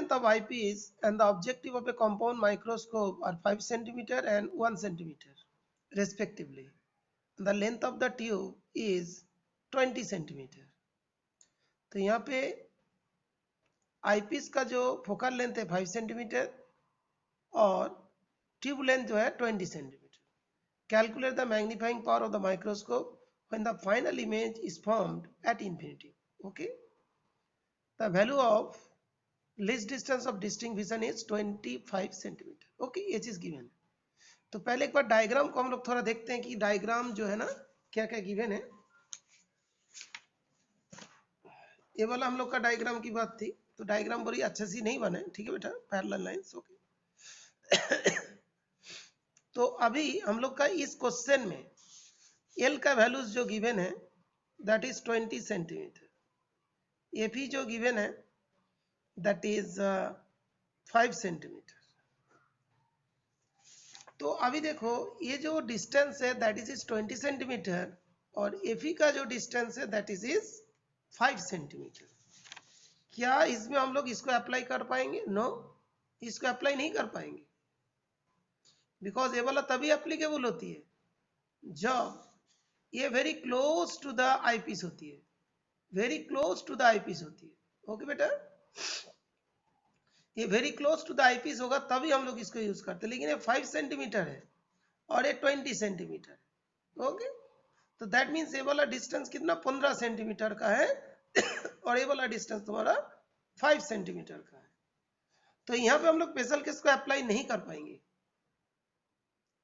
length of eyepiece and the objective of a compound microscope are 5 centimeter and 1 centimeter respectively. The length of the tube is 20 centimeter. तो यहाँ पे eyepiece का जो focal length है 5 centimetre और tube length जो है 20 centimetre. Calculate the magnifying power of the microscope when the final image is formed at infinity. Okay, the value of least distance of distinct vision is 25 centimetre. Okay, ये चीज given है. तो पहले एक बार diagram को हम लोग थोड़ा देखते हैं कि डायग्राम जो है ना क्या क्या गिवन है. ये वाला हम लोग का डायग्राम की बात थी, तो डायग्राम बड़ी अच्छे से नहीं बने. ठीक है बेटा, पैरेलल लाइंस. ओके, तो अभी हम लोग का इस क्वेश्चन में एल का वैल्यूज जो गिवन है दैट इज 20 सेंटीमीटर. एफी जो गिवन है दैट इज 5 सेंटीमीटर. तो अभी देखो ये जो डिस्टेंस है दैट इज 20 सेंटीमीटर और एफी का जो डिस्टेंस है दैट इज 5 सेंटीमीटर. क्या इसमें हम लोग इसको अप्लाई कर पाएंगे? नो, इसको अप्लाई नहीं कर पाएंगे. बिकॉज ये वाला तभी एप्लीकेबल होती है जब ये very close to the eyepiece होती है. Very close to the eyepiece होती है. ओके बेटा, ये very close to the eyepiece होगा तभी हम लोग इसको यूज करते हैं. लेकिन ये 5 सेंटीमीटर है और ये 20 सेंटीमीटर है. ओके, तो दैट मीन्स ये वाला डिस्टेंस कितना 15 सेंटीमीटर का है और ये वाला डिस्टेंस तुम्हारा 5 सेंटीमीटर का है. तो यहाँ पे हम लोग स्पेशल केस को अप्लाई नहीं कर पाएंगे.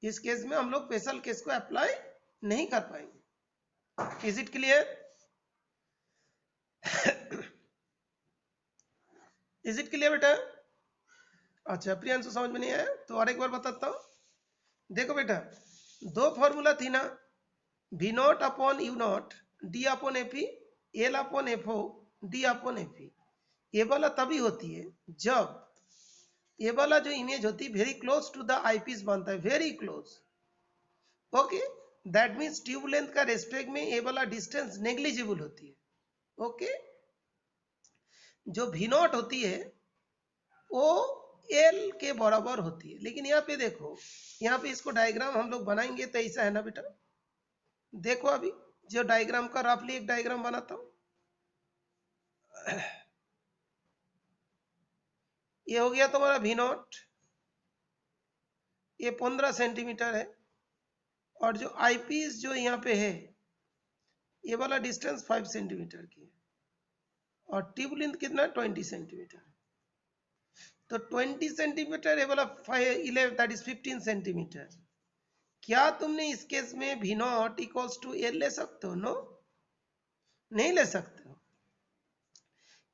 इस केस में हम लोग स्पेशल केस को अप्लाई नहीं कर पाएंगे. Is it clear? Is it clear बेटा? अच्छा, प्रियांशु समझ में नहीं आया तो और एक बार बताता हूं. देखो बेटा, दो फॉर्मूला थी ना, v naught upon u naught d upon f e, l upon f o d upon f e. ये वाला तभी होती है जब ये वाला जो इमेज होती है very close to the eyepiece बनता है. Very close. Okay, that means tube length का रेस्पेक्ट में ये वाला डिस्टेंस नेग्लिजिबल होती है. ओके, जो वी नॉट होती है वो एल के बराबर होती है. लेकिन यहाँ पे देखो, यहाँ पे इसको डायग्राम हम लोग बनाएंगे तो ऐसा है ना बेटा. देखो अभी जो डायग्राम का रफली एक डायग्राम बनाता हूं. ये हो गया तुम्हारा वी नॉट, ये 15 सेंटीमीटर है और जो आईपीस जो यहाँ पे है ये वाला डिस्टेंस 5 सेंटीमीटर की है और ट्यूब लेंथ कितना 20 सेंटीमीटर. तो 20 सेंटीमीटर ये वाला 11 दैट इज 15 सेंटीमीटर. क्या तुमने इस केस में V naught equals to L ले सकते हो? नो, नहीं ले सकते हो,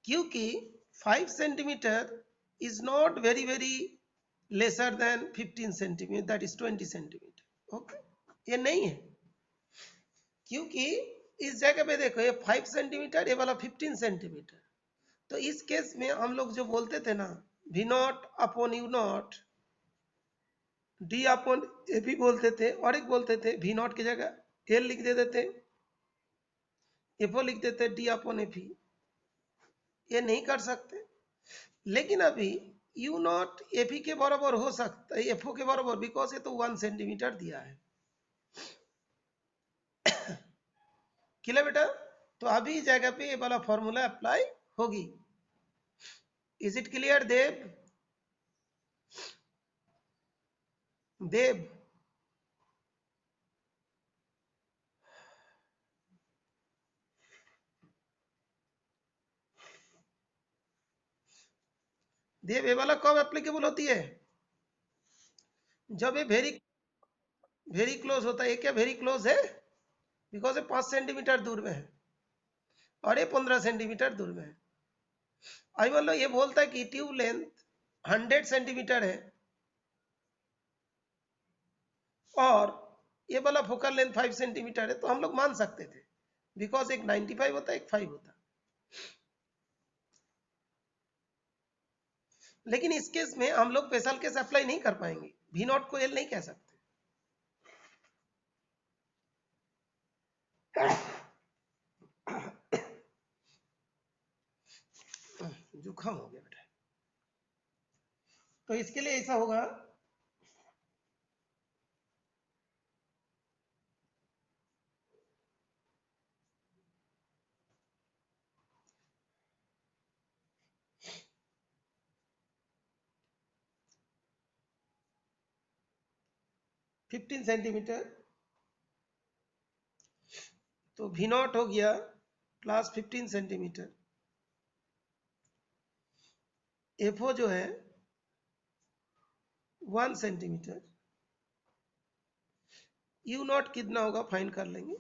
क्योंकि 5 centimetre is not very very lesser than 15 centimetre that is 20 centimetre. Okay, ये नहीं है, क्योंकि इस जगह पे देखो ये 5 सेंटीमीटर, ये वाला 15 सेंटीमीटर. तो इस केस में हम लोग जो बोलते थे ना v naught upon u naught d upon a भी बोलते थे, और एक बोलते थे वी नॉट की जगह एल लिख देते थे, एफओ लिख देते डी अपॉन एफी. ये नहीं कर सकते. लेकिन अभी यू नॉट एफी के बराबर हो सकता है, एफओ के बराबर, बिकॉज ये तो 1 सेंटीमीटर दिया है. क्लियर बेटा? तो अभी इस जगह पे ये वाला फॉर्मूला अप्लाई होगी. इज इट क्लियर देव? देव, देव ये वाला कब एप्लीकेबल होती है? जब ये वेरी वेरी क्लोज होता है. ये क्या वेरी क्लोज है? बिकॉज ये 5 सेंटीमीटर दूर में है और ये 15 सेंटीमीटर दूर में है. आई मान लो ये बोलता है कि ट्यूब लेंथ 100 सेंटीमीटर है और ये वाला फोकल लेंथ 5 सेंटीमीटर है, तो हम लोग मान सकते थे बिकॉज एक 95 होता है, एक 5 होता है. लेकिन इस केस में हम लोग स्पेशल केस अप्लाई नहीं कर पाएंगे. वी नॉट को एल नहीं कह सकते. जुकाम हो गया बेटा. तो इसके लिए ऐसा होगा, फिफ्टीन सेंटीमीटर, तो V नॉट हो गया प्लस 15 सेंटीमीटर, FO जो है 1 सेंटीमीटर, U नॉट कितना होगा फाइंड कर लेंगे।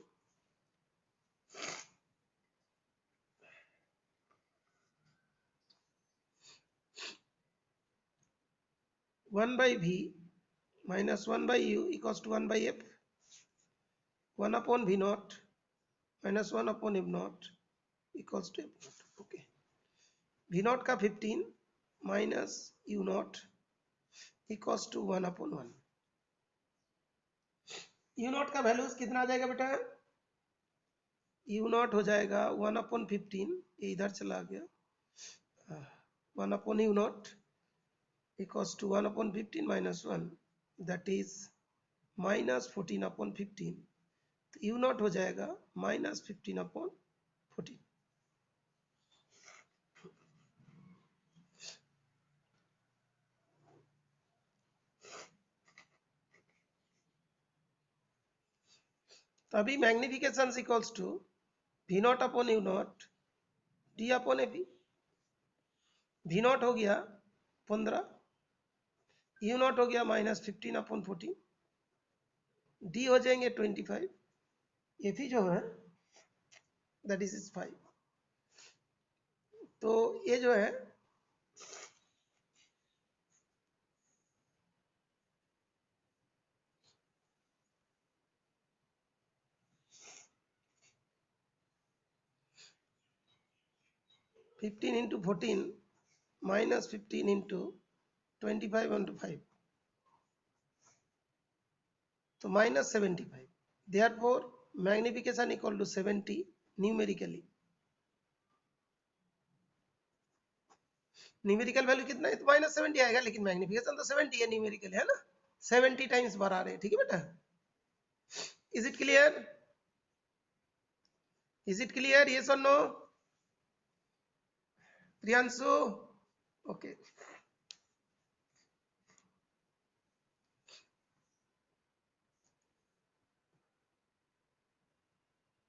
One by V minus 1 by U equals to 1 by F, 1 upon V naught minus 1 upon F naught equals to F naught. Okay, V naught का 15 minus U naught equals to 1 upon 1। U naught का values कितना आ जाएगा बेटा? U not हो जाएगा 1 upon 15, ये इधर चला गया, 1 upon U naught equals to 1 upon 15 minus 1, that is minus 14 upon 15, तो U नॉट हो जाएगा माइनस 15 अपॉन 14। तो अभी magnification equals to V naught upon U naught D upon AP। V naught हो गया 15, U नॉट हो गया माइनस 15 अपॉन 14, D हो जाएंगे 25, AP जो है दैट इज 5। तो ये जो है fifteen into 14 minus 15 into 25 into 5, तो minus 75। Therefore magnification equal to 70 numerically. Numerical value कितना है तो माइनस 70 आएगा, लेकिन मैग्निफिकेशन तो 70 है, न्यूमेरिकल है ना, 70 टाइम्स बढ़ा रहे हैं। ठीक है बेटा, is it clear? Is it clear? Yes और नो? प्रियांशु? ओके।